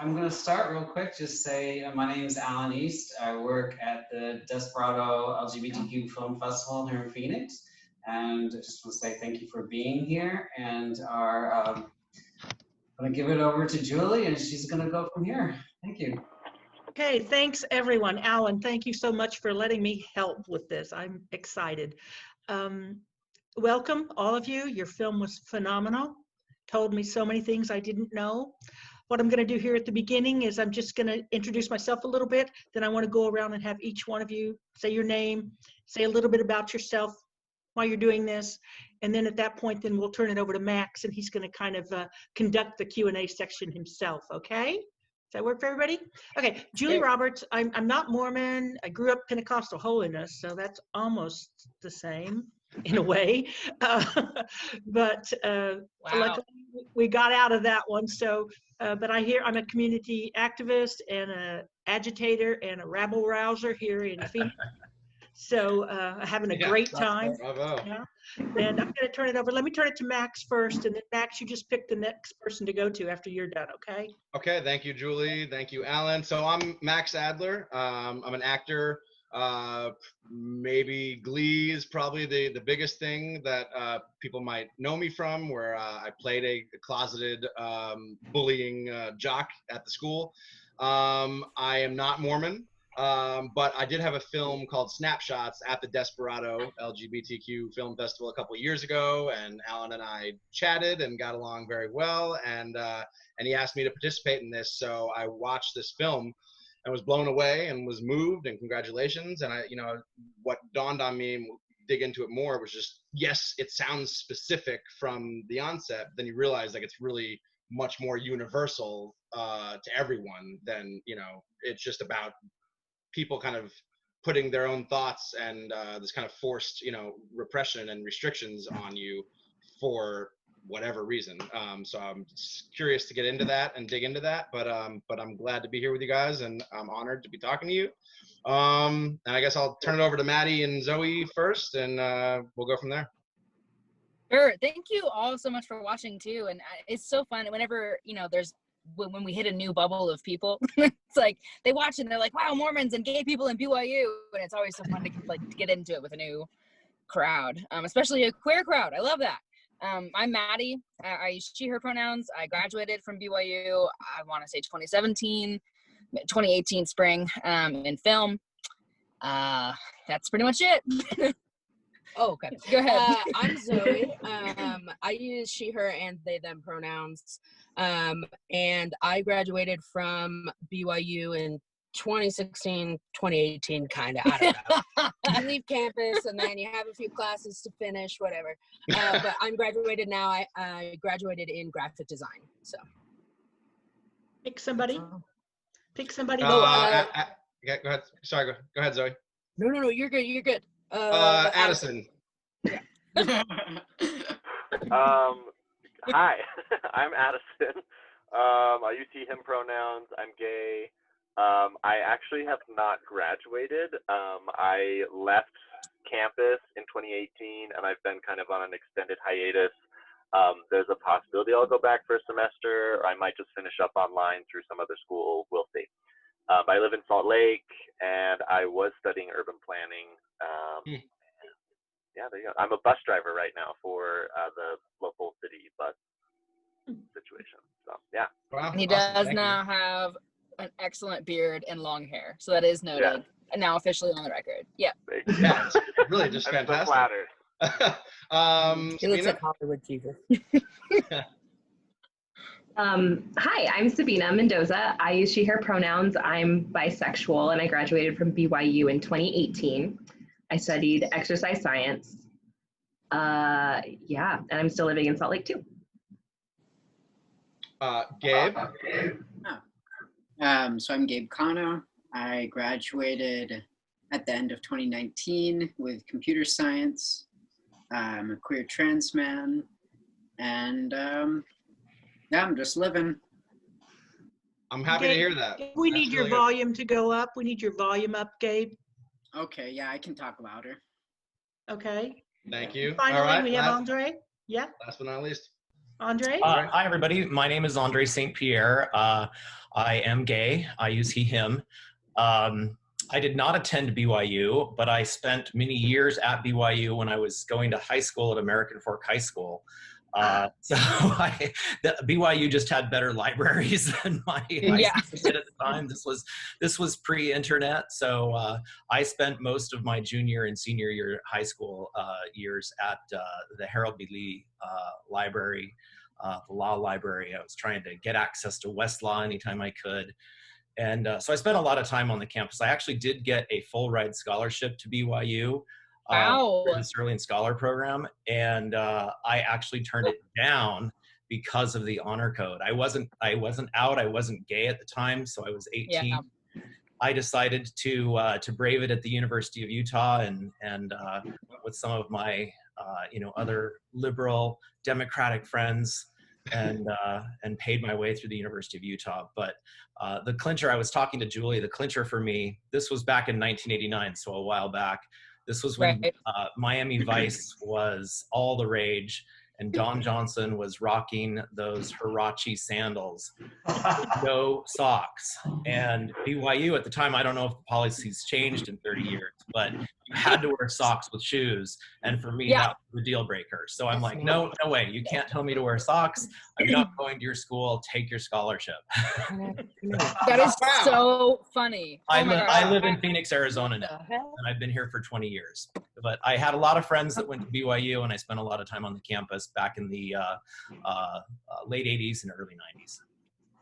I'm going to start real quick. Just say my name is Alan East. I work at the Desperado LGBTQ Film Festival here in Phoenix. And I just want to say thank you for being here. And I'm going to give it over to Julie, and she's going to go from here. Thank you. Okay, thanks everyone. Alan, thank you so much for letting me help with this. I'm excited. Welcome, all of you. Your film was phenomenal. Told me so many things I didn't know. What I'm going to do here at the beginning is I'm just going to introduce myself a little bit. Then I want to go around and have each one of you say your name, say a little bit about yourself, why you're doing this. And then at that point, then we'll turn it over to Max, and he's going to kind of conduct the Q&A section himself, okay? Does that work for everybody? Okay, Julie Roberts. I'm not Mormon. I grew up Pentecostal holiness, so that's almost the same in a way. But luckily we got out of that one. So, but I'm a community activist and an agitator and a rabble rouser here in Phoenix. So having a great time. Yeah. And I'm going to turn it over. Let me turn it to Max first, and then Max, you just pick the next person to go to after you're done, okay? Okay, thank you, Julie. Thank you, Alan. So I'm Max Adler. I'm an actor. Maybe Glee is probably the biggest thing that people might know me from, where I played a closeted bullying jock at the school. I am not Mormon. But I did have a film called Snapshots at the Desperado LGBTQ Film Festival a couple of years ago, and Alan and I chatted and got along very well, and he asked me to participate in this, so I watched this film and was blown away and was moved, and congratulations. And what dawned on me, dig into it more, was just, yes, it sounds specific from the onset, but then you realize like it's really much more universal to everyone than, it's just about people kind of putting their own thoughts and this kind of forced, repression and restrictions on you for whatever reason. So I'm curious to get into that and dig into that, but I'm glad to be here with you guys, and I'm honored to be talking to you. And I guess I'll turn it over to Maddy and Zoie first, and we'll go from there. Sure. Thank you all so much for watching too. And it's so fun whenever, when we hit a new bubble of people, it's like they watch and they're like, wow, Mormons and gay people in BYU. And it's always so fun to get into it with a new crowd, especially a queer crowd. I love that. I'm Maddy. I use she, her pronouns. I graduated from BYU, I want to say 2018 spring, in film. That's pretty much it. Oh, okay. Go ahead. I'm Zoie. I use she, her, and they, them pronouns. And I graduated from BYU in 2016, 2018, kind of. I don't know. You leave campus and then you have a few classes to finish, whatever. But I'm graduated now. I graduated in graphic design. So. Pick somebody. Pick somebody. Go ahead. Sorry, go ahead, Zoie. No, you're good. You're good. Addison. Yeah. Hi, I'm Addison. I use he, him pronouns. I'm gay. I actually have not graduated. I left campus in 2018, and I've been kind of on an extended hiatus. There's a possibility I'll go back for a semester, or I might just finish up online through some other school. We'll see. I live in Salt Lake, and I was studying urban planning. Yeah, there you go. I'm a bus driver right now for the local city bus situation. So, yeah. Wow, and he does now have an excellent beard and long hair. So that is noted. Yeah. And now officially on the record. Yeah. Yeah, it's really just fantastic. I'm so flattered. He looks like Hollywood Jesus. Hi, I'm Sabrina Mendoza. I use she, her pronouns. I'm bisexual, and I graduated from BYU in 2018. I studied exercise science. Yeah, and I'm still living in Salt Lake too. Gabe? So I'm Gabe Cano. I graduated at the end of 2019 with computer science. I'm a queer trans man, and yeah, I'm just living. I'm happy to hear that. We need your volume to go up. We need your volume up, Gabe. Okay, yeah, I can talk louder. Okay. Thank you. Finally, all right, we have Andre. Yeah. Last but not least. Andre? Hi, everybody. My name is Andre St. Pierre. I am gay. I use he, him. I did not attend BYU, but I spent many years at BYU when I was going to high school at American Fork High School. BYU just had better libraries than my high school did at the time. This was pre-internet, so I spent most of my junior and senior year high school years at the Harold B. Lee library, the law library. I was trying to get access to Westlaw anytime I could. And so I spent a lot of time on the campus. I actually did get a full ride scholarship to BYU. For the Sterling Scholar Program, and I actually turned it down because of the honor code. I wasn't out. I wasn't gay at the time, so I was 18. Yeah. I decided to brave it at the University of Utah, and with some of my other liberal Democratic friends, and paid my way through the University of Utah. But the clincher, I was talking to Julie. The clincher for me, this was back in 1989, so a while back. This was when Miami Vice was all the rage, and Don Johnson was rocking those Huarache sandals, no socks. And BYU at the time, I don't know if the policies changed in 30 years, but you had to wear socks with shoes. And for me, that was the deal breaker. So I'm like, no way, you can't tell me to wear socks. I'm not going to your school, take your scholarship. That is so funny. I live in Phoenix, Arizona now, and I've been here for 20 years. But I had a lot of friends that went to BYU, and I spent a lot of time on the campus back in the late 80s and early 90s.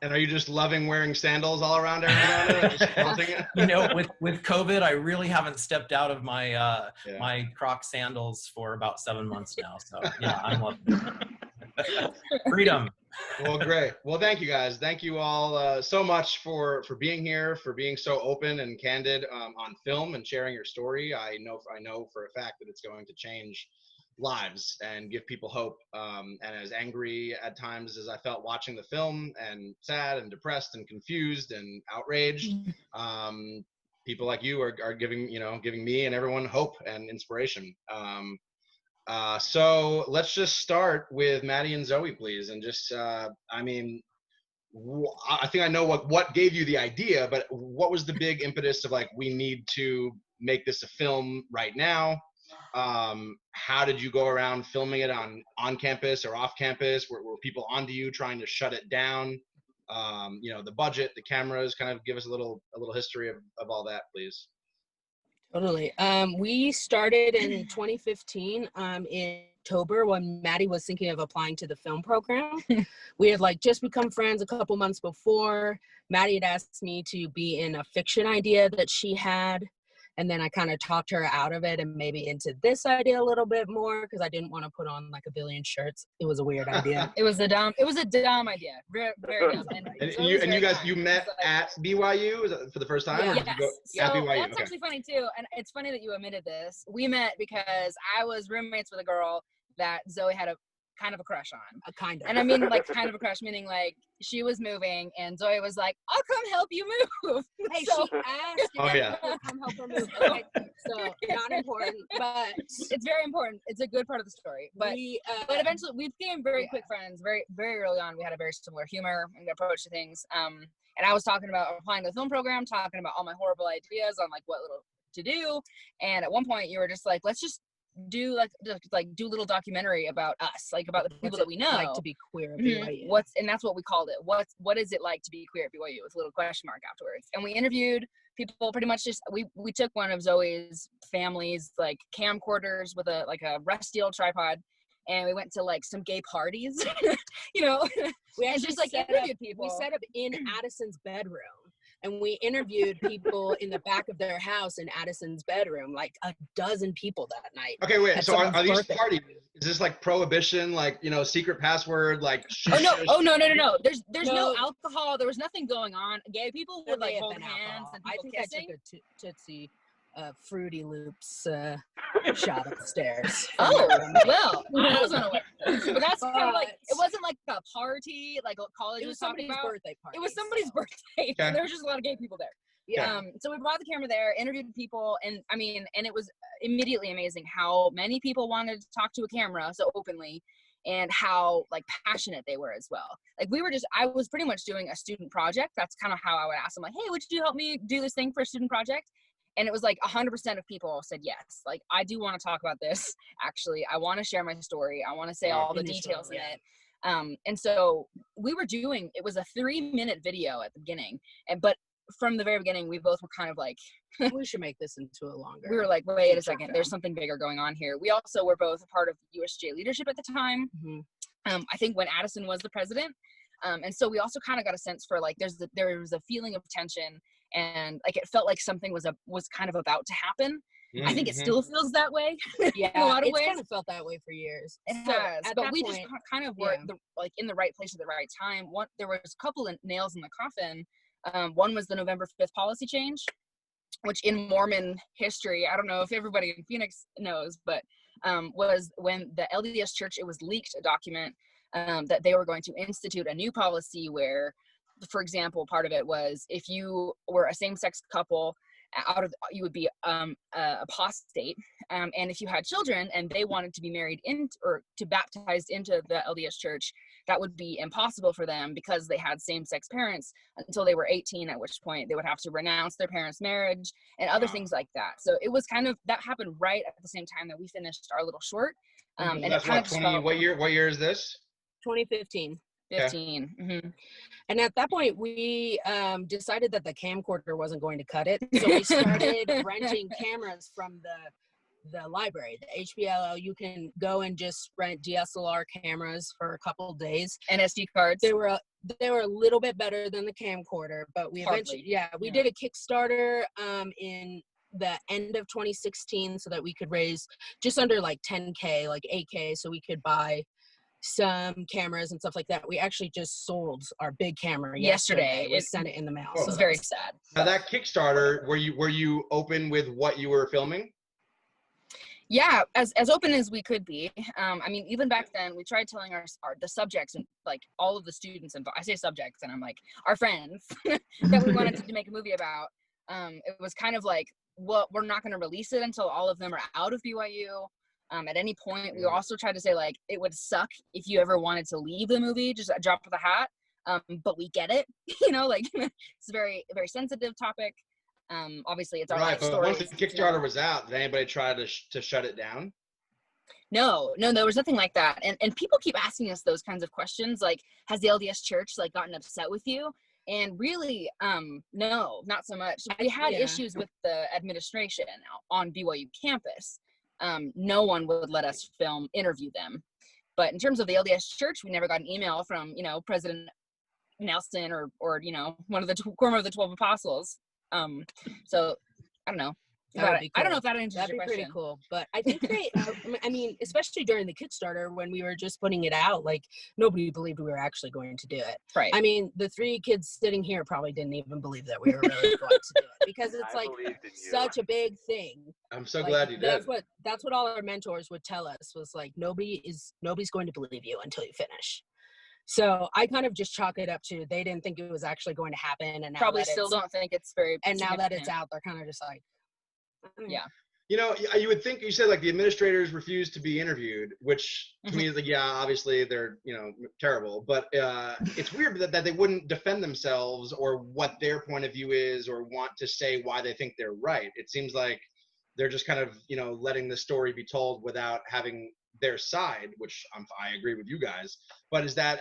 And are you just loving wearing sandals all around Arizona? You know, with COVID, I really haven't stepped out of my my Croc sandals for about 7 months now. So yeah, I'm loving it. Freedom. Well, great. Well, thank you guys. Thank you all so much for being here, for being so open and candid on film and sharing your story. I know for a fact that it's going to change lives and give people hope. And as angry at times as I felt watching the film, and sad and depressed and confused and outraged, people like you are giving me and everyone hope and inspiration. So let's just start with Maddy and Zoie, please. And just, I think I know what gave you the idea, but what was the big impetus of like, we need to make this a film right now? How did you go around filming it on campus or off campus? Were people onto you trying to shut it down? The budget, the cameras, kind of give us a little history of all that, please. Totally. We started in 2015 in October when Maddy was thinking of applying to the film program. We had just become friends a couple months before. Maddy had asked me to be in a fiction idea that she had. And then I kind of talked her out of it and maybe into this idea a little bit more because I didn't want to put on like a billion shirts. It was a weird idea. It was a dumb idea. Very, very dumb. You met at BYU for the first time? Yeah. Or did you go at BYU? Well, that's actually funny too. And it's funny that you admitted this. We met because I was roommates with a girl that Zoie had a kind of a crush on. Kind of. And I mean kind of a crush, meaning she was moving and Zoie was like, I'll come help you move. Hey, she asked to come help her move. Okay. So not important, but it's very important. It's a good part of the story. But but eventually we became very quick friends. Very, very early on, we had a very similar humor and approach to things. And I was talking about applying to the film program, talking about all my horrible ideas on what little to do. And at one point you were just like, let's just do do little documentary about us, about the people that we know. Like to be queer at BYU. And that's what we called it. What is it like to be queer at BYU with a little question mark afterwards. And we interviewed people pretty much we took one of Zoe's family's camcorders with a rusty old tripod, and we went to some gay parties. We actually just interviewed people. We set up in Addison's bedroom. And we interviewed people in the back of their house in Addison's bedroom, a dozen people that night. Okay, wait. So are these parties? Is this prohibition? Secret password? Oh no. There's no alcohol. There was nothing going on. Gay people would hold hands and people kissing. I took a Tootsie Fruity Loops shot upstairs. Oh well, I was unaware. But that's kind of it wasn't a party college was talking about. Birthday party. It was somebody's birthday, okay. And there was just a lot of gay people there. Yeah. So we brought the camera there, interviewed people, and it was immediately amazing how many people wanted to talk to a camera so openly, and how like passionate they were as well. Like I was pretty much doing a student project. That's kind of how I would ask them, like, hey, would you help me do this thing for a student project? And it was like 100% of people said yes. Like, I do want to talk about this. Actually, I want to share my story. I want to say all the details in it. And so it was a 3-minute video at the beginning. But from the very beginning, we both were kind of like, we should make this into a longer. We were like, wait a second, there's something bigger going on here. We also were both a part of USJ leadership at the time. I think when Addison was the president. And so we also kind of got a sense for like, there was a feeling of tension, and like it felt like something was kind of about to happen. I think it still feels that way. Yeah, in a lot of ways. It's kind of felt that way for years. It has, but we just kind of were like in the right place at the right time. There was a couple of nails in the coffin. One was the November 5th policy change, which in Mormon history, I don't know if everybody in Phoenix knows, but was when the LDS Church, it was leaked a document that they were going to institute a new policy where, for example, part of it was if you were a same-sex couple, you would be apostate, and if you had children and they wanted to be married or to baptized into the LDS Church, that would be impossible for them because they had same-sex parents until they were 18, at which point they would have to renounce their parents' marriage and other things like that. So it was kind of, that happened right at the same time that we finished our little short. And that's it kind of what year is this? 2015. 15. Mm-hmm. And at that point, we decided that the camcorder wasn't going to cut it. So we started renting cameras from the library, the HBLL. You can go and just rent DSLR cameras for a couple of days. And SD cards. They were a little bit better than the camcorder, but we eventually, we did a Kickstarter in the end of 2016 so that we could raise just under like 10K, like 8K, so we could buy some cameras and stuff like that. We actually just sold our big camera yesterday. We sent it in the mail. So it was very sad. Now that Kickstarter, were you open with what you were filming? Yeah, as open as we could be. I mean, even back then, we tried telling the subjects and like all of the students, and I say subjects, and I'm like our friends that we wanted to make a movie about. It was kind of like, well, we're not going to release it until all of them are out of BYU. At any point, we also tried to say like it would suck if you ever wanted to leave the movie, just a drop of the hat. But we get it, like it's a very, very sensitive topic. Obviously, it's our life story. Once the Kickstarter was out, did anybody try to shut it down? No, there was nothing like that. And people keep asking us those kinds of questions, like, has the LDS Church like gotten upset with you? And really, no, not so much. We had issues with the administration on BYU campus. No one would let us interview them. But in terms of the LDS Church, we never got an email from, President Nelson or one of the quorum of the 12 apostles. So I don't know. I don't know if that answers your question. That'd be pretty cool. But I think I mean, especially during the Kickstarter when we were just putting it out, like nobody believed we were actually going to do it. Right. I mean, the 3 kids sitting here probably didn't even believe that we were really going to do it because it's like such a big thing. I'm so glad you did. That's what all our mentors would tell us was like, nobody's going to believe you until you finish. So I kind of just chalk it up to they didn't think it was actually going to happen, and now probably still don't think it's very. And now that it's out, they're kind of just like, yeah. You would think, you said like the administrators refused to be interviewed, which to me is like, yeah, obviously they're, terrible, but it's weird that they wouldn't defend themselves or what their point of view is or want to say why they think they're right. It seems like they're just kind of, letting the story be told without having their side, which I agree with you guys. But is that,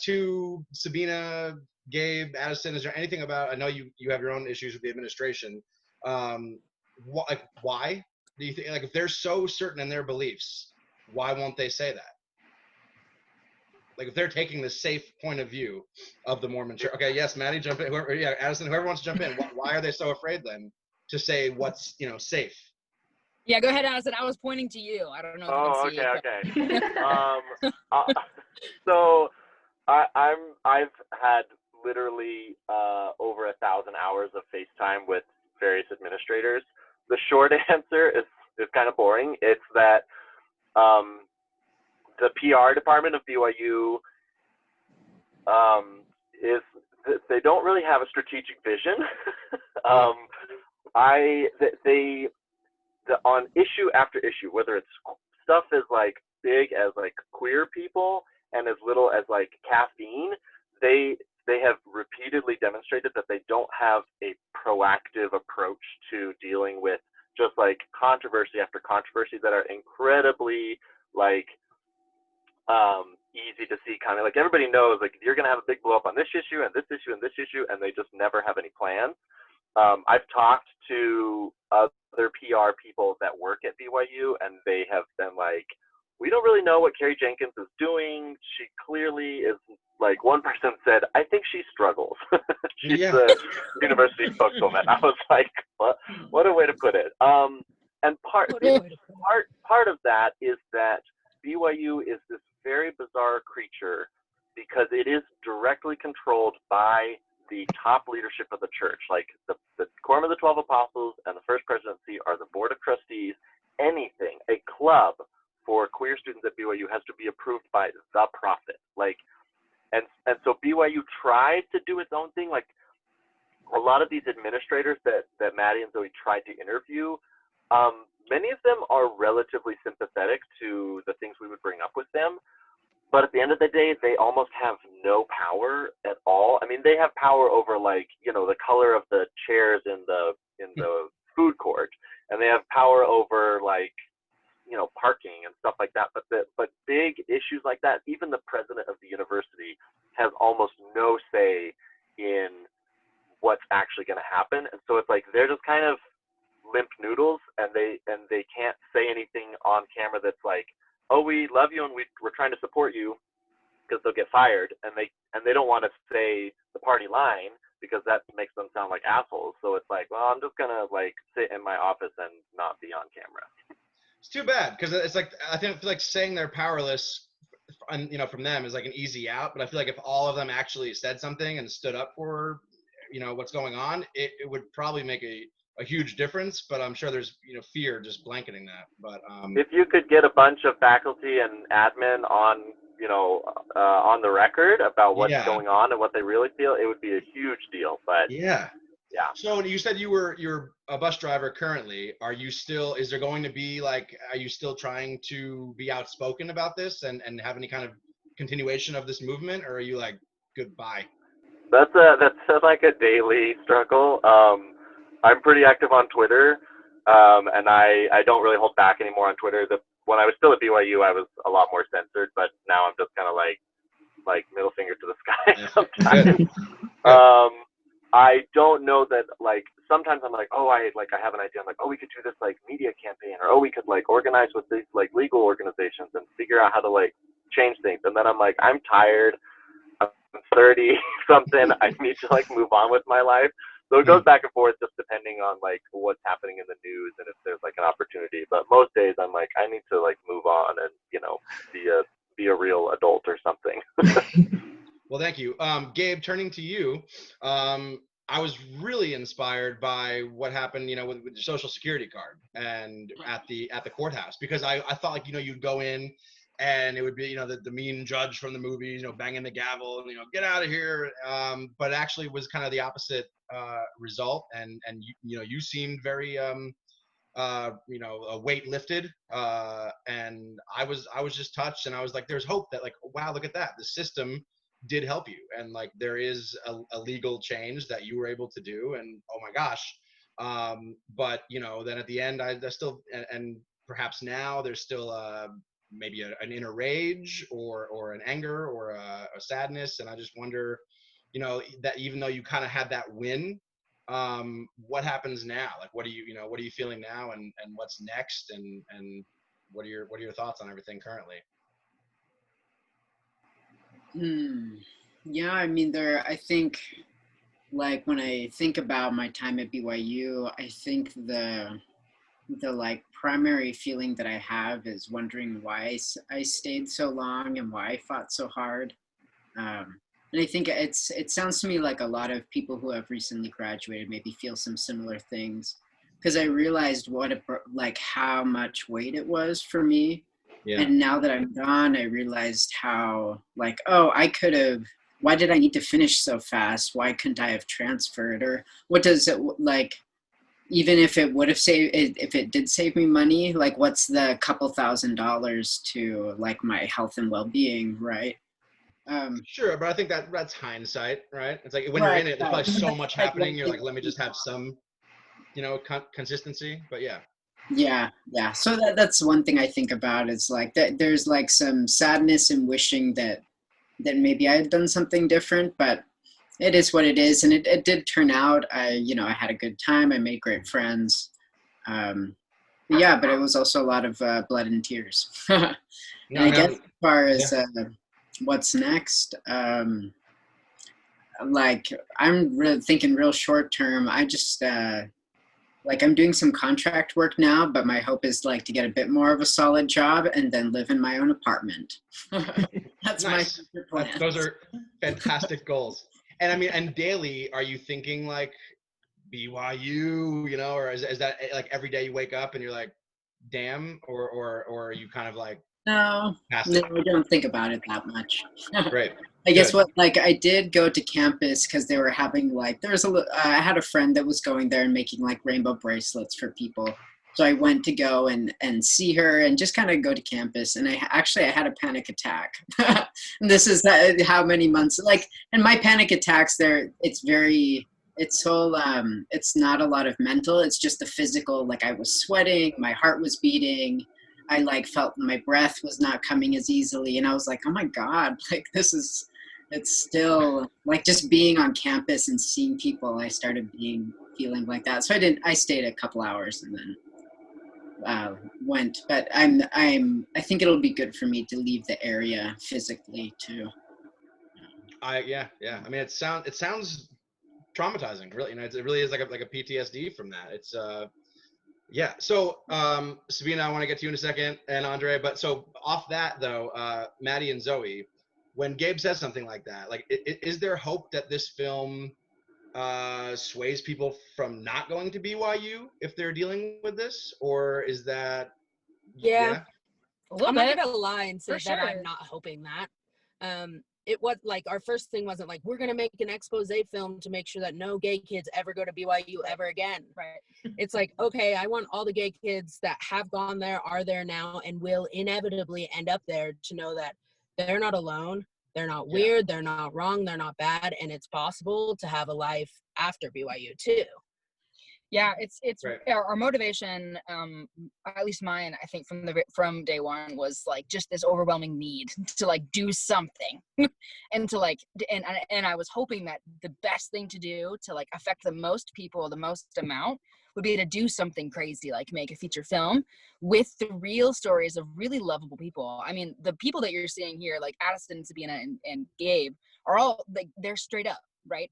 to Sabrina, Gabe, Addison, is there anything about, I know you have your own issues with the administration. Why do you think, like, if they're so certain in their beliefs, why won't they say that? Like, if they're taking the safe point of view of the Mormon Church. Okay, yes, Maddy, jump in. Addison, whoever wants to jump in. Why are they so afraid then to say what's safe? Yeah, go ahead, Addison. I was pointing to you. I don't know if you can see it. Okay. So I've had literally over 1,000 hours of FaceTime with various administrators. The short answer is kind of boring. It's that the PR department of BYU they don't really have a strategic vision. On issue after issue, whether it's stuff is like big as like queer people and as little as like caffeine, they have repeatedly demonstrated that they don't have a proactive approach to dealing with just like controversy after controversy that are incredibly like easy to see coming. Like everybody knows like you're gonna have a big blow up on this issue and this issue and this issue, and they just never have any plans. I've talked to other PR people that work at BYU, and they have been like, we don't really know what Carrie Jenkins is doing. She clearly is, like one person said, I think she struggles. She's the university spokeswoman. I was like, what a way to put it. And part of that is that BYU is this very bizarre creature because it is directly controlled by the top leadership of the church. Like the Quorum of the 12 Apostles and the First Presidency are the board of trustees. Anything, a club for queer students at BYU has to be approved by the prophet. Like, and so BYU tried to do its own thing. Like a lot of these administrators that Maddy and Zoie tried to interview, many of them are relatively sympathetic to the things we would bring up with them. But at the end of the day, they almost have no power at all. I mean, they have power over, like, you know, the color of the chairs in the food court, and they have power over, like, you know, parking and stuff like that. But big issues like that, even the president of the university has almost no say in what's actually going to happen. And so it's like they're just kind of limp noodles, and they can't say anything on camera that's like, oh, we love you and we're trying to support you, because they'll get fired, and they don't want to say the party line because that makes them sound like assholes. So it's like, well, I'm just gonna like sit in my office and not be on camera. It's too bad, because it's like I feel like saying they're powerless, you know, from them is like an easy out. But I feel like if all of them actually said something and stood up for, you know, what's going on, it would probably make a huge difference. But I'm sure there's, you know, fear just blanketing that. But if you could get a bunch of faculty and admin on, you know, on the record about what's going on and what they really feel, it would be a huge deal. But yeah. So you said you're a bus driver currently. Are you still? Is there going to be like? Are you still trying to be outspoken about this and have any kind of continuation of this movement, or are you like goodbye? That's like a daily struggle. I'm pretty active on Twitter, and I don't really hold back anymore on Twitter. When I was still at BYU, I was a lot more censored, but now I'm just kind of like middle finger to the sky sometimes. I don't know that, like, sometimes I'm like, oh, I have an idea. I'm like, oh, we could do this, like, media campaign, or, oh, we could, like, organize with these, like, legal organizations and figure out how to, like, change things. And then I'm like, I'm tired. I'm 30-something. I need to, like, move on with my life. So it goes back and forth just depending on, like, what's happening in the news and if there's, like, an opportunity. But most days I'm like, I need to, like, move on and, you know, be a real adult or something. Well, thank you. Gabe, turning to you, I was really inspired by what happened, you know, with the Social Security card and at the courthouse, because I thought, like, you know, you'd go in and it would be, you know, the mean judge from the movies, you know, banging the gavel and, you know, get out of here. But actually was kind of the opposite result. And you know, you seemed very, you know, a weight lifted. And I was just touched, and I was like, there's hope that, like, wow, look at that. The system did help you, and like there is a legal change that you were able to do, and oh my gosh. But you know, then at the end I still, and perhaps now there's still maybe an inner rage or an anger or a sadness, and I just wonder, you know, that even though you kind of had that win, what happens now? Like, what are you feeling now, and what's next, and what are your thoughts on everything currently? Yeah, I mean, I think, like, when I think about my time at BYU, I think the like primary feeling that I have is wondering why I stayed so long and why I fought so hard. And I think it sounds to me like a lot of people who have recently graduated maybe feel some similar things, because I realized how much weight it was for me. Yeah. And now that I'm gone, I realized how, like, oh, why did I need to finish so fast? Why couldn't I have transferred? Or what does it, like, even if it would have saved, if it did save me money, like what's the couple $1,000s to like my health and well-being, right? Sure, but I think that's hindsight, right? It's like when you're Right, in it, there's right. probably so much Like, happening. You're like, let me just have some, consistency. But yeah. yeah. So that's one thing I think about is like that there's like some sadness in wishing that maybe I had done something different, but it is what it is. And it did turn out, I had a good time. I made great friends. Yeah, but it was also a lot of blood and tears. And I guess as far as what's next, like I'm really thinking real short term. I just like I'm doing some contract work now, but my hope is like to get a bit more of a solid job and then live in my own apartment. That's nice. my future plan. Those are fantastic goals. And I mean, and daily, are you thinking like BYU, or is that like every day you wake up and you're like, damn, or are you kind of like, no, I don't think about it that much. Great. I guess I did go to campus because they were having like, I had a friend that was going there and making like rainbow bracelets for people. So I went to go and see her and just kind of go to campus. And I had a panic attack. And this is how many months, and my panic attacks it's not a lot of mental. It's just the physical. Like I was sweating, my heart was beating. I like felt my breath was not coming as easily. And I was like, oh my God, like it's still like just being on campus and seeing people, I started feeling like that. So I stayed a couple hours and then went, but I think it'll be good for me to leave the area physically too. Yeah. I mean, it sounds traumatizing, really. It really is like a PTSD from that. It's yeah. So Sabrina, I want to get to you in a second, and Andre. But so off that though, Maddy and Zoie, when Gabe says something like that, like, is there hope that this film sways people from not going to BYU if they're dealing with this, or is that? Yeah. I'm not bit. gonna lie and say For that I'm sure. not hoping that. It was like our first thing wasn't like we're gonna make an expose film to make sure that no gay kids ever go to BYU ever again. Right. It's like, okay, I want all the gay kids that have gone there, are there now, and will inevitably end up there to know that they're not alone, they're not weird, they're not wrong, they're not bad, and it's possible to have a life after BYU too. Yeah, it's right. Our motivation, at least mine, I think from day one was like just this overwhelming need to like do something, and to like and I was hoping that the best thing to do to like affect the most people the most amount would be to do something crazy, like make a feature film with the real stories of really lovable people. I mean, the people that you're seeing here, like Addison, Sabrina, and Gabe, are all like they're straight up. Right.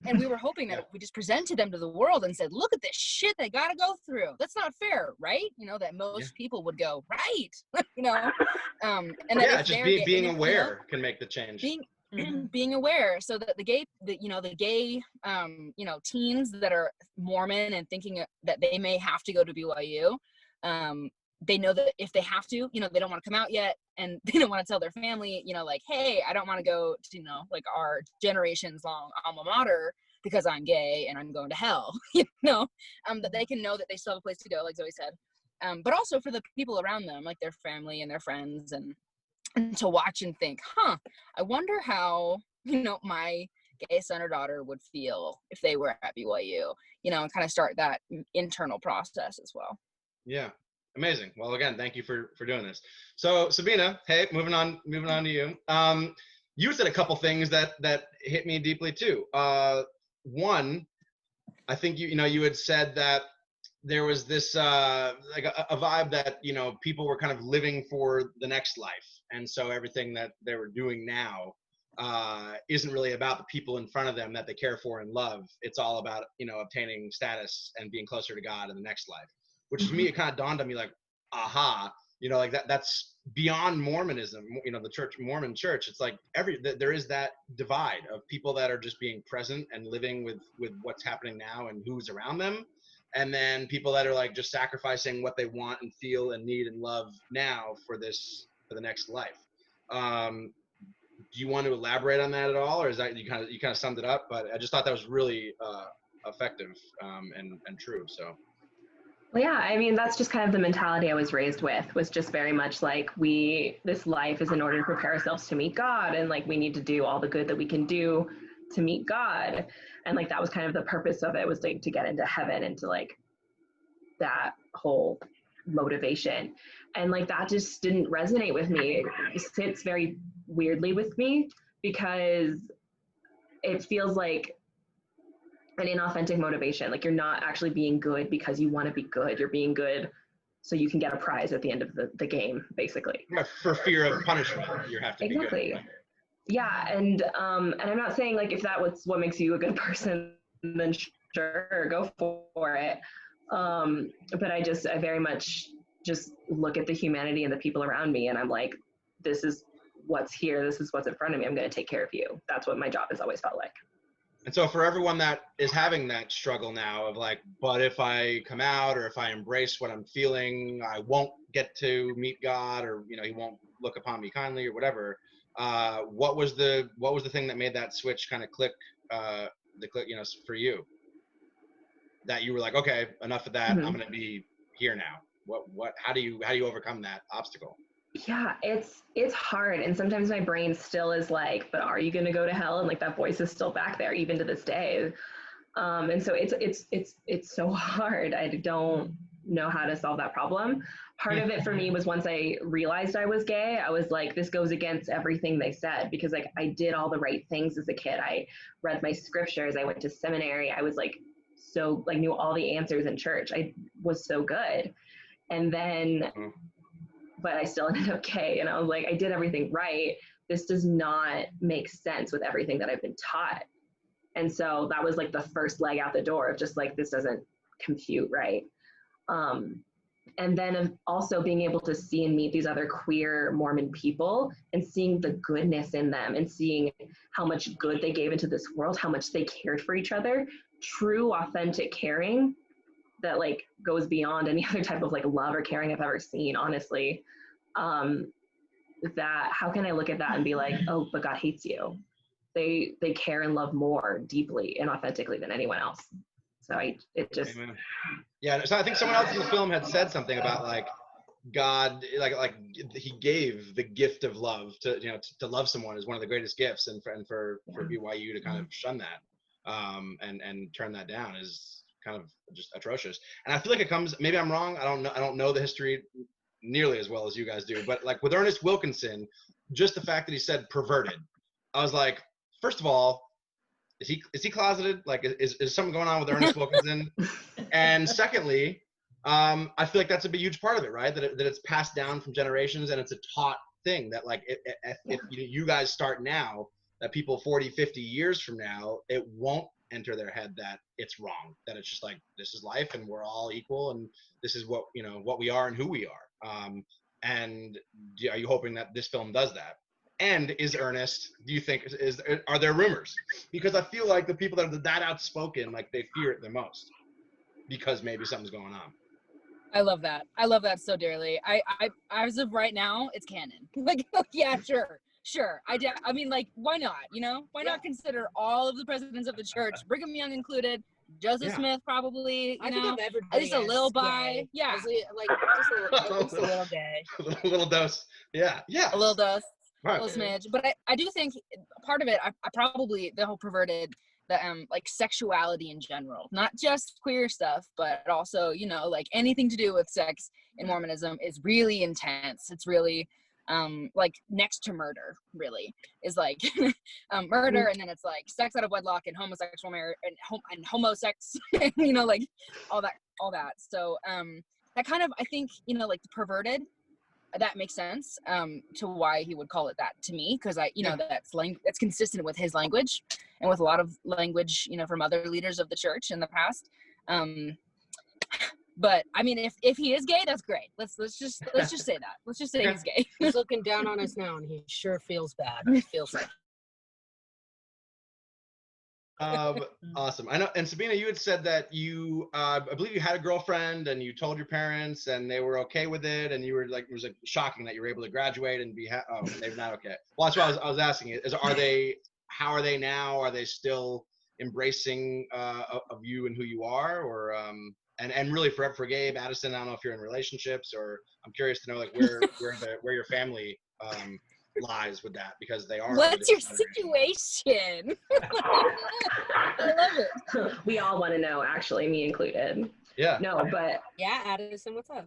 And we were hoping that if we just presented them to the world and said, look at this shit they got to go through. That's not fair. Right. That most people would go, right. And that just being aware can make the change. Being aware so that the gay teens that are Mormon and thinking that they may have to go to BYU, they know that if they have to, they don't want to come out yet, and they don't want to tell their family, like, hey, I don't want to go to, like our generations long alma mater because I'm gay and I'm going to hell, that they can know that they still have a place to go, like Zoe said. But also for the people around them, like their family and their friends, and to watch and think, I wonder how, my gay son or daughter would feel if they were at BYU, and kind of start that internal process as well. Yeah. Amazing. Well, again, thank you for doing this. So Sabrina, hey, moving on to you. You said a couple things that hit me deeply too. One, I think you had said that there was this like a vibe that people were kind of living for the next life, and so everything that they were doing now isn't really about the people in front of them that they care for and love. It's all about obtaining status and being closer to God in the next life. Which to me, it kind of dawned on me like, aha, like that's beyond Mormonism, the Mormon church. It's like there is that divide of people that are just being present and living with what's happening now and who's around them. And then people that are like just sacrificing what they want and feel and need and love now for the next life. Do you want to elaborate on that at all? Or is that you kind of summed it up? But I just thought that was really effective and true. So. Well, yeah, I mean, that's just kind of the mentality I was raised with, was just very much like this life is in order to prepare ourselves to meet God, and like we need to do all the good that we can do to meet God. And like that was kind of the purpose of it, was like to get into heaven and to like that whole motivation. And like that just didn't resonate with me. It sits very weirdly with me because it feels like an inauthentic motivation. Like you're not actually being good because you want to be good. You're being good so you can get a prize at the end of the game, basically. Yeah, for fear of punishment, you have to exactly. be good. Yeah, and I'm not saying like if that was what makes you a good person, then sure, go for it. But I very much just look at the humanity and the people around me, and I'm like, this is what's here. This is what's in front of me. I'm going to take care of you. That's what my job has always felt like. And so for everyone that is having that struggle now of like, but if I come out or if I embrace what I'm feeling, I won't get to meet God, or, you know, he won't look upon me kindly or whatever. What was the thing that made that switch kind of click, you know, for you? That you were like, okay, enough of that. I'm going to be here now. How do you overcome that obstacle? Yeah, it's hard. And sometimes my brain still is like, but are you going to go to hell? And like that voice is still back there even to this day. And so it's so hard. I don't know how to solve that problem. Part of it for me was once I realized I was gay, I was like, this goes against everything they said, because like I did all the right things as a kid. I read my scriptures. I went to seminary. I was like, so like knew all the answers in church. I was so good. And then, but I still ended up gay, and I was like, I did everything right. This does not make sense with everything that I've been taught. And so that was like the first leg out the door of just like, this doesn't compute right. And then also being able to see and meet these other queer Mormon people and seeing the goodness in them and seeing how much good they gave into this world, how much they cared for each other, true, authentic caring that like goes beyond any other type of like love or caring I've ever seen, honestly. That how can I look at that and be like, oh, but God hates you. They care and love more deeply and authentically than anyone else. So it just. Amen. Yeah, so I think someone else in the film had said something about like God, like he gave the gift of love to, you know, to love someone is one of the greatest gifts, and for BYU to kind of shun that and turn that down is kind of just atrocious. And I feel like it comes, maybe I'm wrong, I don't know the history nearly as well as you guys do, but like with Ernest Wilkinson, just the fact that he said perverted, I was like, first of all, is he closeted? Like, is something going on with Ernest Wilkinson? And secondly, I feel like that's a huge part of it, right? That it's passed down from generations, and it's a taught thing that like if you guys start now, that people 40, 50 years from now, it won't enter their head that it's wrong, that it's just like, this is life and we're all equal and this is what, you know, what we are and who we are. And are you hoping that this film does that? And is Ernest, do you think, are there rumors? Because I feel like the people that are that outspoken, like they fear it the most because maybe something's going on. I love that. I love that so dearly. I as of right now, it's canon. Like, yeah, sure. I mean, like, why not? You know, why not consider all of the presidents of the church, Brigham Young included, Joseph Smith probably, you know, at least a little bi. Yeah. Like, just a little gay. A little dose. Yeah. A little dose. Right. A little smidge. But I do think part of it, I probably, the whole perverted, the like sexuality in general, not just queer stuff, but also, you know, like anything to do with sex in Mormonism is really intense. It's really like next to murder, really, is like murder, and then it's like sex out of wedlock and homosexual marriage and homosex, you know, like all that. So that kind of, I think, you know, like the perverted, that makes sense to why he would call it that to me, because I, you know, that's consistent with his language and with a lot of language, you know, from other leaders of the church in the past. But I mean, if he is gay, that's great. Let's just say that. Let's just say he's gay. He's looking down on us now, and he sure feels bad. He feels bad. Awesome. I know. And Sabrina, you had said that you, I believe you had a girlfriend, and you told your parents, and they were okay with it, and you were like, it was like shocking that you were able to graduate and be. They're not okay. Well, that's why I was asking. How are they now? Are they still embracing of you and who you are, or and really for Gabe, Addison, I don't know if you're in relationships, or I'm curious to know like where your family lies with that, because they are. What's your situation? I love it. We all want to know, actually, me included. Yeah. No, but Yeah, Addison, what's up?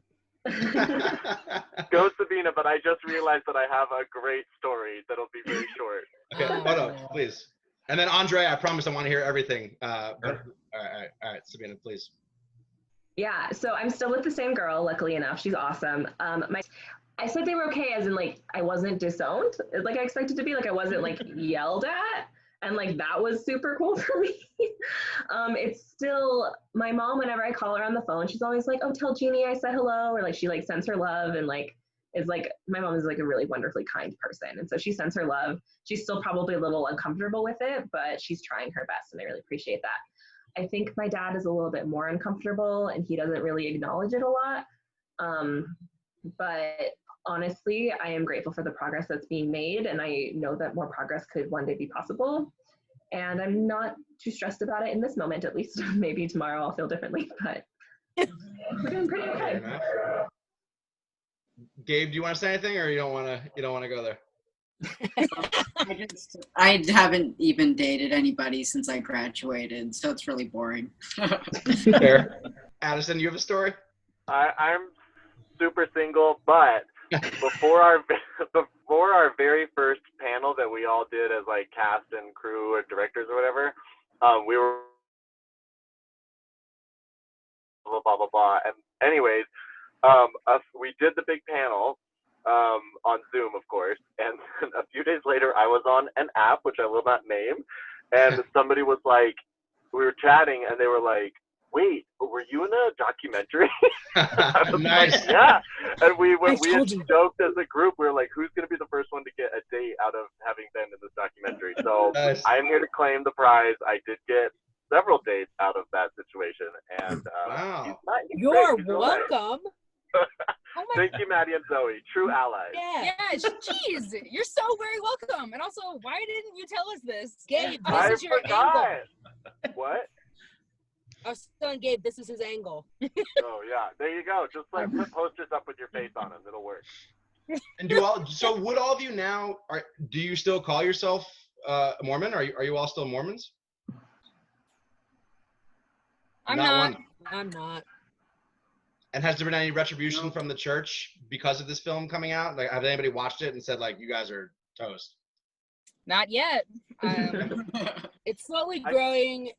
Go Sabina, but I just realized that I have a great story that'll be very short. Okay, hold on, please. And then Andre, I promise I want to hear everything. All right, Sabina, please. yeah, so I'm still with the same girl, luckily enough. She's awesome. I said they were okay as in like I wasn't disowned like I expected to be, like I wasn't like yelled at, and like that was super cool for me. It's still my mom, whenever I call her on the phone, she's always like, oh, tell Jeannie I said hello, or like she like sends her love, and like is like, my mom is like a really wonderfully kind person, and so she sends her love. She's still probably a little uncomfortable with it, but she's trying her best, and I really appreciate that. I think my dad is a little bit more uncomfortable, and he doesn't really acknowledge it a lot. But honestly, I am grateful for the progress that's being made, and I know that more progress could one day be possible. And I'm not too stressed about it in this moment, at least. Maybe tomorrow I'll feel differently, but we're doing pretty okay. Gabe, do you want to say anything, or you don't want to go there? I haven't even dated anybody since I graduated, so it's really boring. Fair. Addison, you have a story? I'm super single, but before our very first panel that we all did as like cast and crew or directors or whatever, we were blah blah blah blah. And anyways, we did the big panel on Zoom, of course, and a few days later I was on an app which I will not name, and somebody was like, we were chatting and they were like, wait, were you in a documentary? Nice. Like, yeah. And we had joked as a group. We were like, who's going to be the first one to get a date out of having been in this documentary? So Nice. I'm here to claim the prize. I did get several dates out of that situation. And Wow. You're great. welcome. Oh my Thank you, Maddy and Zoie. True allies. Yeah. Yeah, jeez, you're so very welcome. And also, why didn't you tell us this? Gabe, this I is your forgot. angle. What? Our son Gabe, this is his angle. Oh yeah, there you go. Just like put posters up with your face on them. It'll work. And so would all of you now, do you still call yourself Mormon? Are you all still Mormons? I'm not. One. I'm not. And has there been any retribution from the church because of this film coming out? Like, have anybody watched it and said like, you guys are toast? Not yet. It's slowly growing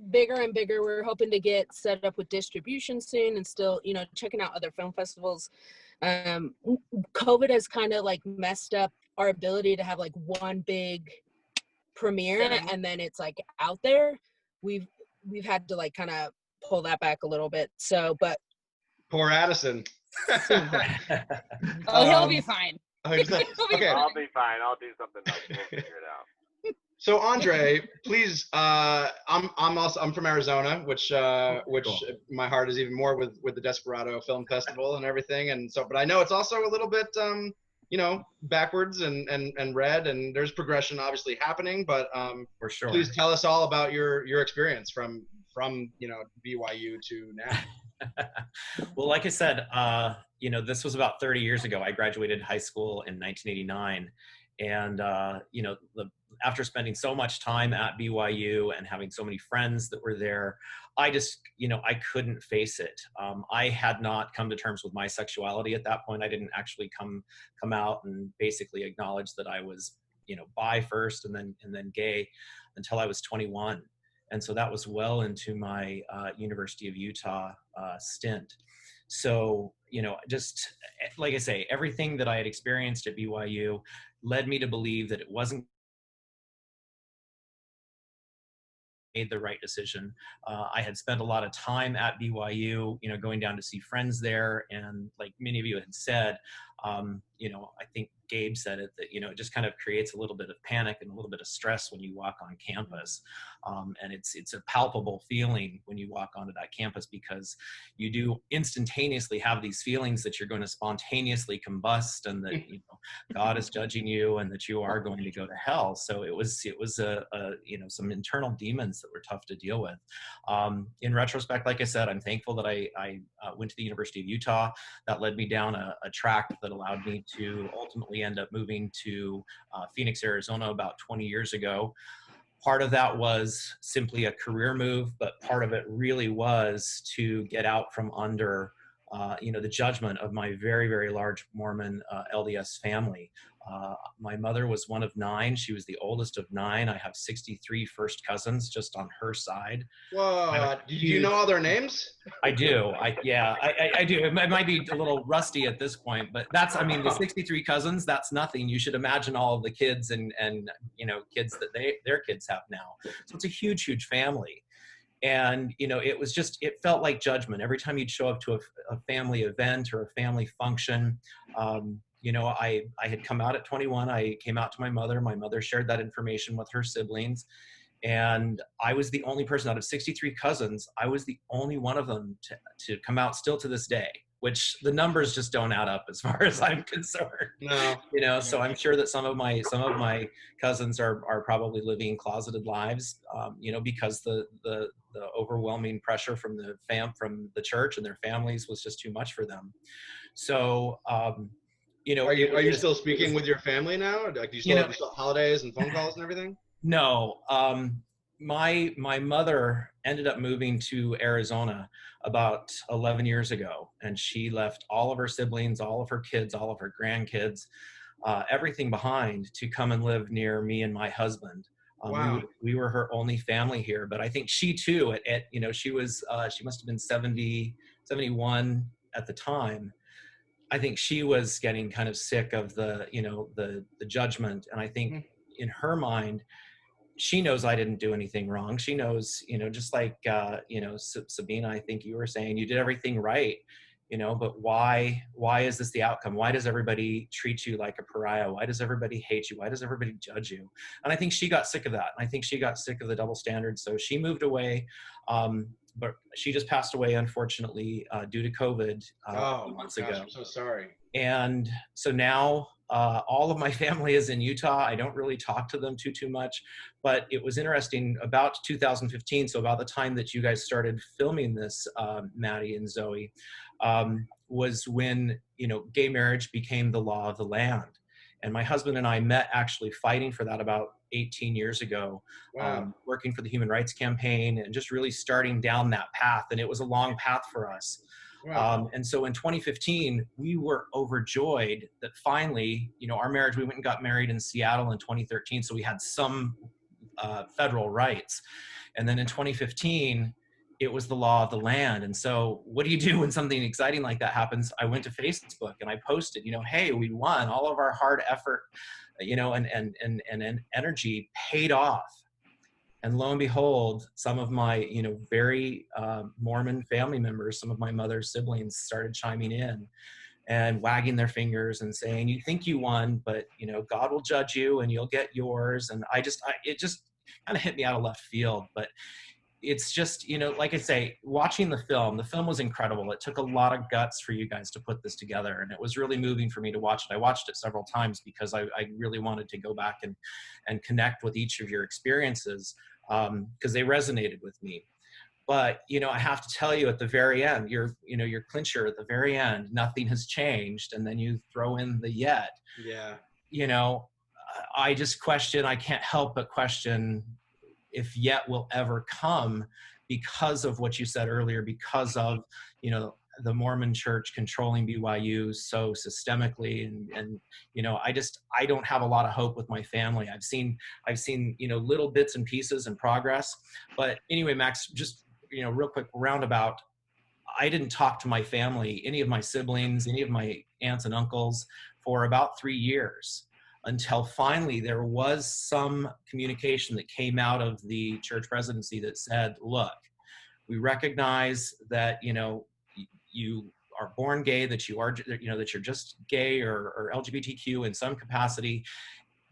bigger and bigger. We're hoping to get set up with distribution soon, and still, checking out other film festivals. COVID has kind of like messed up our ability to have like one big premiere, and then it's like out there. We've had to like kind of pull that back a little bit. So, but Poor Addison. Oh, he'll be fine. Okay. I'll be fine. I'll do something else. We'll figure it out. So Andre, please. I'm from Arizona, which Cool. my heart is even more with the Desperado Film Festival and everything. And so, but I know it's also a little bit, backwards and red, and there's progression obviously happening. But For sure. please tell us all about your experience from BYU to now. Well, like I said, this was about 30 years ago. I graduated high school in 1989. And, after spending so much time at BYU and having so many friends that were there, I just, I couldn't face it. I had not come to terms with my sexuality at that point. I didn't actually come out and basically acknowledge that I was, bi first and then gay until I was 21. And so that was well into my University of Utah stint. So, just like I say, everything that I had experienced at BYU led me to believe that it wasn't made the right decision. I had spent a lot of time at BYU, going down to see friends there. And like many of you had said, I think Gabe said it, that, it just kind of creates a little bit of panic and a little bit of stress when you walk on campus. And it's a palpable feeling when you walk onto that campus, because you do instantaneously have these feelings that you're going to spontaneously combust, and that, God is judging you, and that you are going to go to hell. So it was some internal demons that were tough to deal with. In retrospect, like I said, I'm thankful that I went to the University of Utah. That led me down a track that allowed me to ultimately end up moving to Phoenix, Arizona about 20 years ago. Part of that was simply a career move, but part of it really was to get out from under the judgment of my very, very large Mormon LDS family. My mother was one of 9. She was the oldest of 9. I have 63 first cousins just on her side. Whoa, do you know all their names? I do. I do. It might be a little rusty at this point, but the 63 cousins, that's nothing. You should imagine all of the kids and kids that their kids have now. So it's a huge, huge family. And, it felt like judgment. Every time you'd show up to a family event or a family function, I had come out at 21. I came out to my mother. My mother shared that information with her siblings. And I was the only person out of 63 cousins. I was the only one of them to come out still to this day, which the numbers just don't add up as far as I'm concerned. No. So I'm sure that some of my cousins are probably living closeted lives, because the overwhelming pressure from the church and their families was just too much for them. So, are you still speaking with your family now? Like, do you still have holidays and phone calls and everything? No. My mother ended up moving to Arizona about 11 years ago, and she left all of her siblings, all of her kids, all of her grandkids, everything behind to come and live near me and my husband. Wow. We were her only family here, but I think she too, she must have been 70, 71 at the time. I think she was getting kind of sick of the judgment. And I think in her mind, she knows I didn't do anything wrong. She knows, just like, Sabrina, I think you were saying, you did everything right, but why is this the outcome? Why does everybody treat you like a pariah? Why does everybody hate you? Why does everybody judge you? And I think she got sick of that. I think she got sick of the double standards. So she moved away. But she just passed away, unfortunately, due to COVID a few months ago. I'm so sorry. And so now all of my family is in Utah. I don't really talk to them too much, but it was interesting about 2015. So about the time that you guys started filming this, Maddy and Zoie, was when, gay marriage became the law of the land. And my husband and I met actually fighting for that about 18 years ago, working for the Human Rights Campaign and just really starting down that path. And it was a long path for us. Wow. And so in 2015, we were overjoyed that finally, our marriage, we went and got married in Seattle in 2013. So we had some federal rights. And then in 2015, it was the law of the land. And so what do you do when something exciting like that happens? I went to Facebook and I posted, hey, we won. All of our hard effort, and energy paid off. And lo and behold, some of my, very Mormon family members, some of my mother's siblings started chiming in and wagging their fingers and saying, you think you won, but, God will judge you and you'll get yours. And it just kind of hit me out of left field. But it's just, like I say, watching the film was incredible. It took a lot of guts for you guys to put this together. And it was really moving for me to watch it. I watched it several times because I really wanted to go back and connect with each of your experiences because they resonated with me. But, I have to tell you at the very end, your clincher at the very end, nothing has changed. And then you throw in the yet. Yeah. I just I can't help but question if yet will ever come because of what you said earlier, because of, the Mormon church controlling BYU so systemically. And I don't have a lot of hope with my family. I've seen, little bits and pieces and progress, but anyway, Max, just, real quick roundabout, I didn't talk to my family, any of my siblings, any of my aunts and uncles for about 3 years. Until finally there was some communication that came out of the church presidency that said, look, we recognize that, you are born gay, that you are, you know, that you're just gay or LGBTQ in some capacity,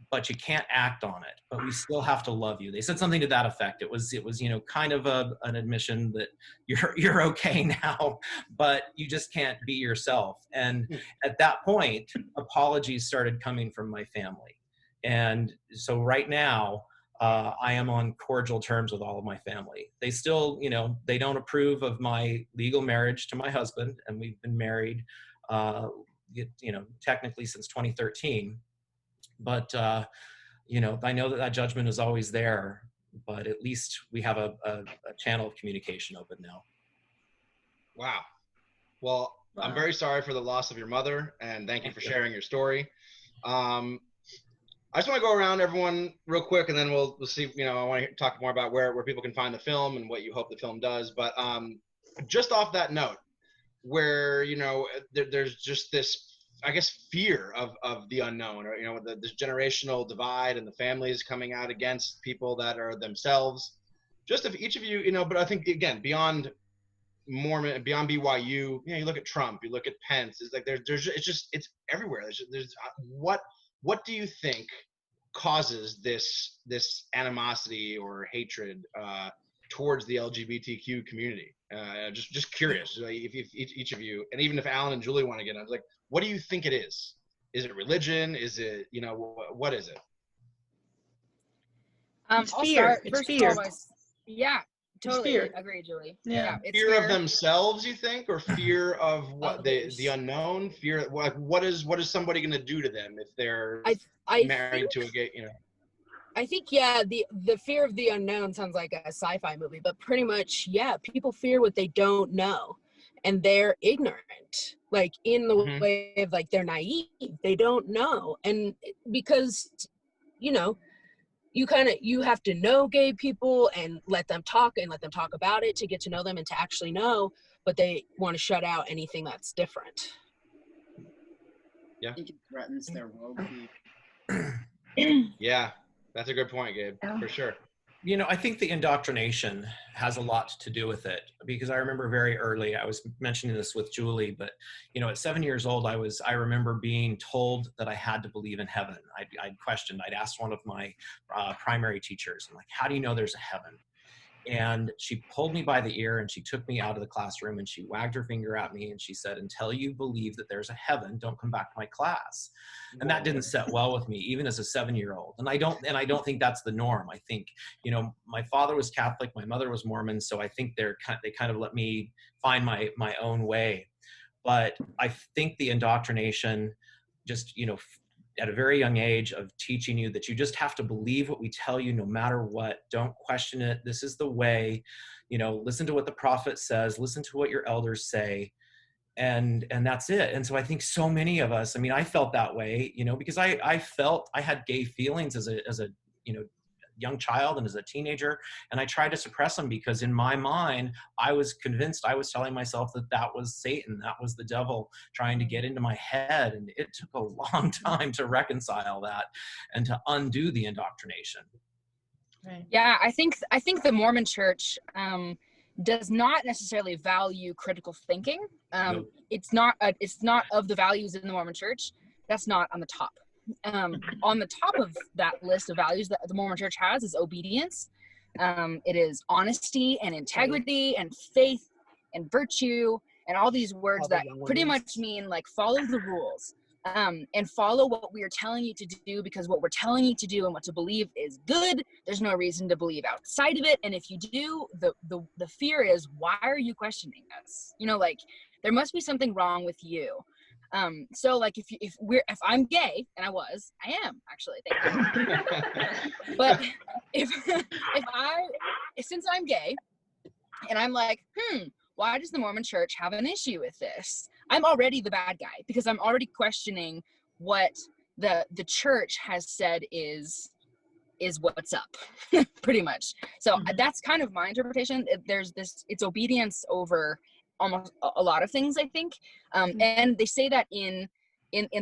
but you can't act on it, but we still have to love you. They said something to that effect. It was, you know, kind of an admission that you're okay now, but you just can't be yourself. And at that point, apologies started coming from my family. And so right now, I am on cordial terms with all of my family. They still, you know, they don't approve of my legal marriage to my husband, and we've been married, you know, technically since 2013. But, you know, I know that judgment is always there, but at least we have a channel of communication open now. Wow. Well, Wow. I'm very sorry for the loss of your mother, and thank you for sharing your story. I just want to go around everyone real quick, and then we'll see, you know, I want to talk more about where people can find the film and what you hope the film does. But just off that note, where, you know, there's just this, I guess, fear of the unknown, or, you know, this generational divide and the families coming out against people that are themselves. Just if each of you, you know, but I think, again, beyond Mormon, beyond BYU, you know, you look at Trump, you look at Pence, it's like it's everywhere. There's what do you think causes this animosity or hatred towards the LGBTQ community? Just curious, like, if each of you, and even if Alan and Julie want to get on, like, what do you think it is? Is it religion? Is it, you know, what is it? It's I'll fear. start. It's First fear. of all, yeah, totally fear. agree, Julie. Yeah. It's Fear of themselves, you think, or fear of what Others. the unknown? Fear, what is somebody going to do to them if they're I married think, to a gay, you know? I think, yeah, the fear of the unknown sounds like a sci-fi movie, but pretty much, yeah, people fear what they don't know, and they're ignorant, like in the Mhm. way of, like, they're naive, they don't know. And because, you know, you have to know gay people and let them talk about it to get to know them and to actually know, but they want to shut out anything that's different. I think it threatens their worldview. Yeah, that's a good point, Gabe, Yeah. for sure. You know, I think the indoctrination has a lot to do with it, because I remember very early, I was mentioning this with Julie, but, you know, at 7 years old, I remember being told that I had to believe in heaven. I'd questioned, I'd asked one of my primary teachers, I'm like, how do you know there's a heaven? And she pulled me by the ear and she took me out of the classroom and she wagged her finger at me and she said, until you believe that there's a heaven, don't come back to my class. And that didn't set well with me, even as a 7-year-old. And I don't think that's the norm. I think, you know, my father was Catholic, my mother was Mormon, so I think they kind of let me find my own way. But I think the indoctrination, just, you know, at a very young age, of teaching you that you just have to believe what we tell you no matter what. Don't question it. This is the way, you know, listen to what the prophet says, listen to what your elders say, and that's it. And so I think so many of us, I mean, I felt that way, you know, because I felt I had gay feelings as a you know, young child and as a teenager, and I tried to suppress them because in my mind I was convinced, I was telling myself that was Satan, that was the devil trying to get into my head, and it took a long time to reconcile that and to undo the indoctrination. Right. Yeah, I think the Mormon Church does not necessarily value critical thinking. Nope. It's not of the values in the Mormon Church. That's not on the top. On the top of that list of values that the Mormon Church has is obedience. It is honesty and integrity and faith and virtue and all these words that pretty much mean, like, follow the rules, and follow what we are telling you to do, because what we're telling you to do and what to believe is good. There's no reason to believe outside of it. And if you do, the fear is, why are you questioning us? You know, like, there must be something wrong with you. So, like, if I'm gay, and I am actually, thank you. But since I'm gay, and I'm like, why does the Mormon Church have an issue with this? I'm already the bad guy, because I'm already questioning what the church has said is what's up, pretty much. So that's kind of my interpretation. It's obedience over almost a lot of things, I think. And they say that in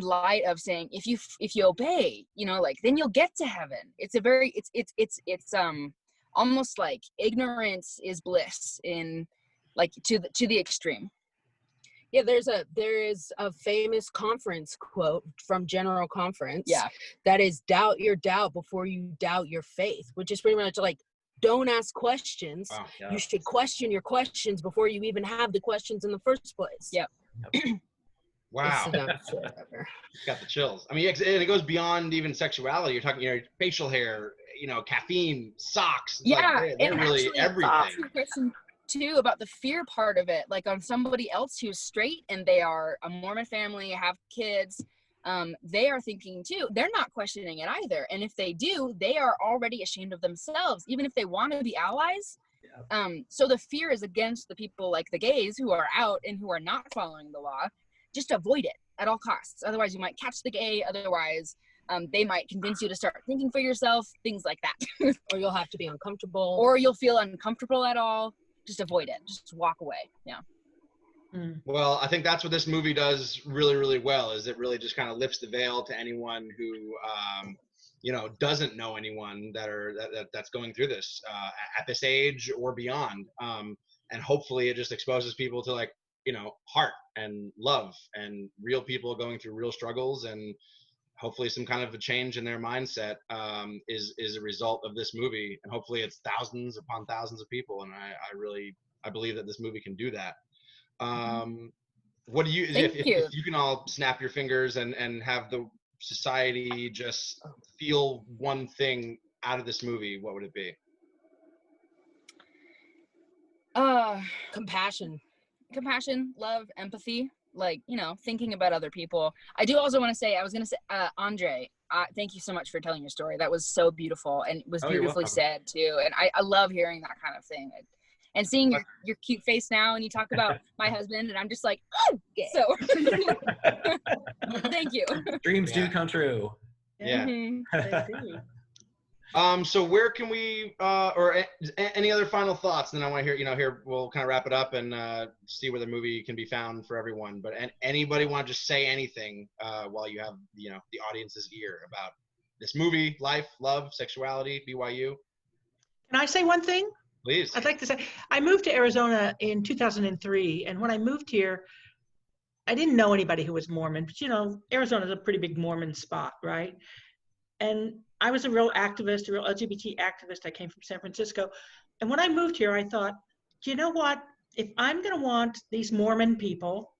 light of saying, if you obey, you know, like, then you'll get to heaven. It's almost like ignorance is bliss, in, like, to the extreme. Yeah, there is a famous conference quote from General Conference. Yeah. That is, doubt your doubt before you doubt your faith, which is pretty much like, don't ask questions. Wow, yeah. You should question your questions before you even have the questions in the first place. Yep. Wow. It's the dumbest shit ever. Got the chills. I mean, and it goes beyond even sexuality. You're talking, facial hair, caffeine, socks. It's Yeah, like they're and really actually, everything. that's a question too about the fear part of it. Like on somebody else who's straight and they are a Mormon family, have kids, they are thinking too, they're not questioning it either. And if they do, they are already ashamed of themselves, even if they want to be allies. Yeah. So the fear is against the people like the gays who are out and who are not following the law. Just avoid it at all costs. Otherwise you might catch the gay. Otherwise they might convince you to start thinking for yourself, things like that. Or you'll have to be uncomfortable. Or you'll feel uncomfortable at all. Just avoid it. Just walk away. Yeah. Well, I think that's what this movie does really, really well, is it really just kind of lifts the veil to anyone who, doesn't know anyone that's going through this at this age or beyond. And hopefully it just exposes people to heart and love and real people going through real struggles, and hopefully some kind of a change in their mindset is a result of this movie. And hopefully it's thousands upon thousands of people. And I believe that this movie can do that. What do you, if you can all snap your fingers and have the society just feel one thing out of this movie, what would it be? Compassion, love, empathy, thinking about other people. I do also want to say, Andre, thank you so much for telling your story. That was so beautiful and was beautifully said too. And I love hearing that kind of thing. And seeing your cute face now, and you talk about my husband, and I'm just like, oh, so thank you. Dreams do come true. Yeah. Mm-hmm. So where can we, or any other final thoughts? Then I want to hear, here we'll kind of wrap it up and see where the movie can be found for everyone. But anybody want to just say anything while you have, the audience's ear about this movie, life, love, sexuality, BYU? Can I say one thing? Please. I'd like to say, I moved to Arizona in 2003, and when I moved here, I didn't know anybody who was Mormon, but Arizona's a pretty big Mormon spot, right? And I was a real activist, a real LGBT activist. I came from San Francisco. And when I moved here, I thought, you know what? If I'm going to want these Mormon people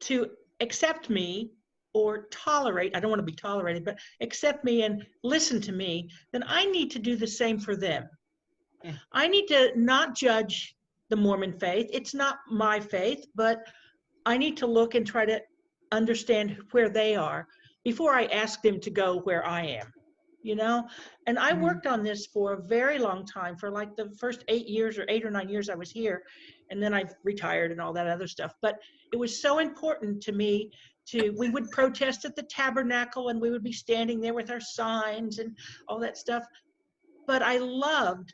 to accept me or tolerate, I don't want to be tolerated, but accept me and listen to me, then I need to do the same for them. I need to not judge the Mormon faith. It's not my faith, but I need to look and try to understand where they are before I ask them to go where I am, And I worked on this for a very long time, for like the first 8 or 9 years I was here. And then I retired and all that other stuff. But it was so important to me we would protest at the tabernacle, and we would be standing there with our signs and all that stuff. But I loved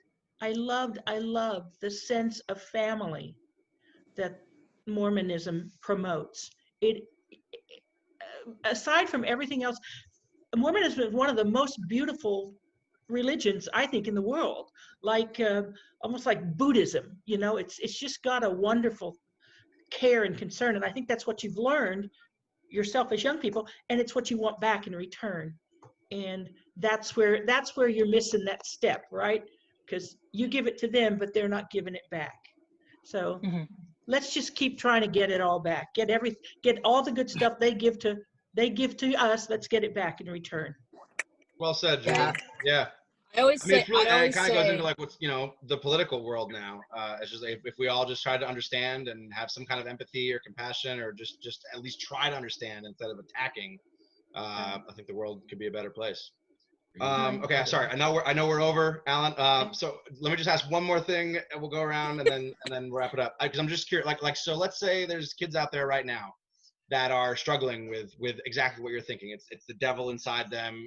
the sense of family that Mormonism promotes. Aside from everything else, Mormonism is one of the most beautiful religions, I think, in the world. Almost like Buddhism, it's just got a wonderful care and concern. And I think that's what you've learned yourself as young people, and it's what you want back in return. And that's where you're missing that step, right? Because you give it to them, but they're not giving it back. So let's just keep trying to get it all back. Get all the good stuff they give to us. Let's get it back in return. Well said, Julie. Yeah. I always say, it's really, it kind of goes into what's the political world now. It's just if we all just try to understand and have some kind of empathy or compassion, or just at least try to understand instead of attacking, I think the world could be a better place. Okay, sorry. I know we're over, Alan. So let me just ask one more thing, and we'll go around and then wrap it up. Because I'm just curious. So let's say there's kids out there right now that are struggling with exactly what you're thinking. It's the devil inside them.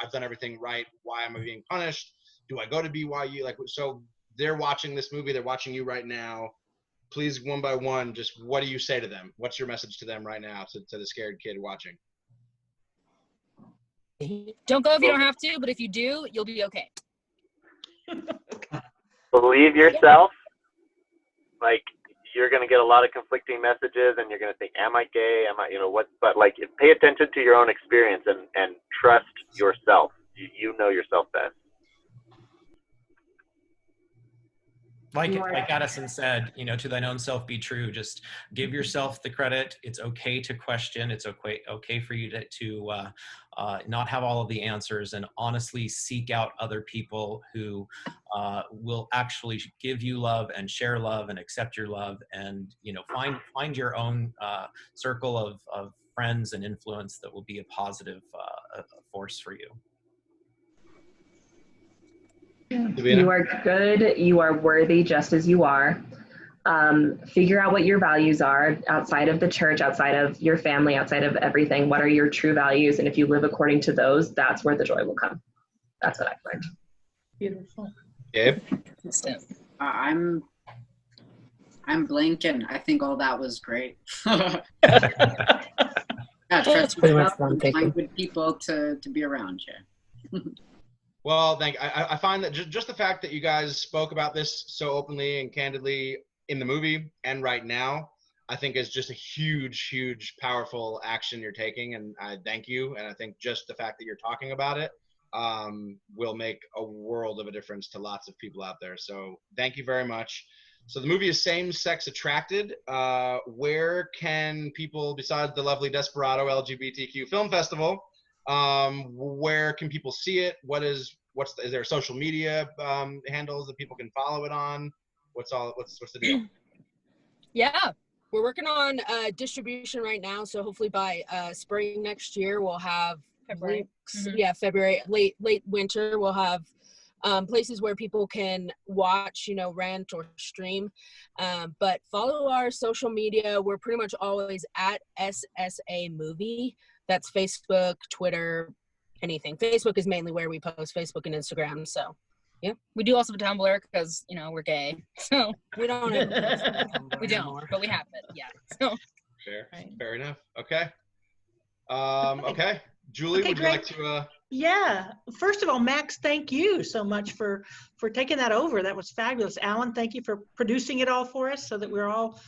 I've done everything right. Why am I being punished? Do I go to BYU? So they're watching this movie. They're watching you right now. Please, one by one, just what do you say to them? What's your message to them right now, to the scared kid watching? Don't go if you don't have to, but if you do, you'll be okay. Believe yourself. you're going to get a lot of conflicting messages, and you're going to think, am I gay? Am I, what? But like, pay attention to your own experience and trust yourself. You know yourself best. Like Addison said, to thine own self be true. Just give yourself the credit. It's okay to question. It's okay for you to not have all of the answers, and honestly seek out other people who will actually give you love and share love and accept your love, and find your own circle of friends and influence that will be a positive force for you. You are good. You are worthy just as you are. Figure out what your values are outside of the church, outside of your family, outside of everything. What are your true values? And if you live according to those, that's where the joy will come. That's what I've learned. Beautiful. Gabe? I'm blanking. I think all that was great. Trust yourself and find good people to be around you. Well, I find that just the fact that you guys spoke about this so openly and candidly in the movie and right now, I think is just a huge, huge, powerful action you're taking, and I thank you. And I think just the fact that you're talking about it will make a world of a difference to lots of people out there. So thank you very much. So the movie is Same Sex Attracted. Where can people, besides the lovely Desperado LGBTQ Film Festival, where can people see it? Is there social media handles that people can follow it on? What's the deal? Yeah, we're working on distribution right now, so hopefully by spring next year we'll have February. February, late winter, we'll have places where people can watch, rent or stream. But follow our social media. We're pretty much always at SSA Movie. That's Facebook, Twitter, anything. Facebook is mainly where we post, Facebook and Instagram. So, yeah. We do also have a Tumblr because, we're gay. So we don't have we don't, but we have it. Yeah. So Fair enough. Okay. Okay. Julie, would you like to Yeah. First of all, Max, thank you so much for taking that over. That was fabulous. Alan, thank you for producing it all for us so that we're all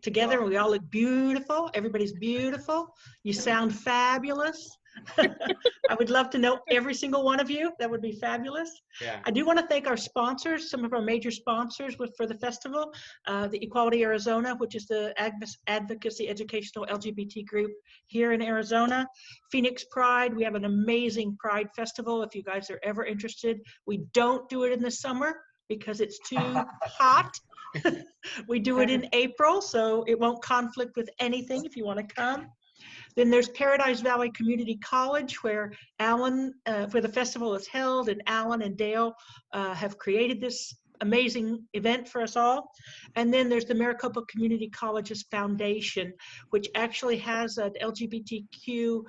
together and we all look beautiful. Everybody's beautiful. You sound fabulous. I would love to know every single one of you. That would be fabulous. Yeah. I do want to thank our sponsors, some of our major sponsors for the festival, the Equality Arizona, which is the advocacy educational LGBT group here in Arizona. Phoenix Pride, we have an amazing Pride Festival if you guys are ever interested. We don't do it in the summer because it's too hot. We do it in April, so it won't conflict with anything if you want to come. Then there's Paradise Valley Community College, where where the festival is held, and Alan and Dale have created this amazing event for us all. And then there's the Maricopa Community College's foundation, which actually has an LGBTQ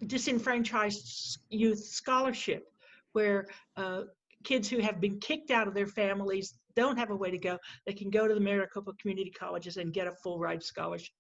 disenfranchised youth scholarship, where kids who have been kicked out of their families don't have a way to go. They can go to the Maricopa Community Colleges and get a full ride scholarship.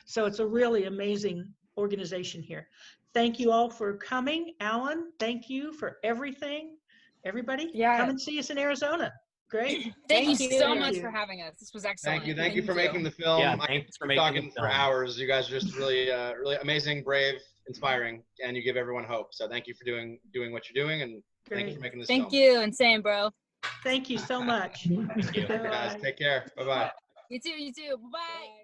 So it's a really amazing organization here. Thank you all for coming. Alan, thank you for everything. Everybody, come and see us in Arizona. Great. Thank you so much for having us. This was excellent. Thank you for making the film. Yeah, thanks for making talking for hours. You guys are just really, really amazing, brave, inspiring, and you give everyone hope. So thank you for doing what you're doing, and thank you for making this film. Thank you, and same, bro. Thank you so much. Thank you, guys. Take care. Bye-bye. You too. Bye-bye.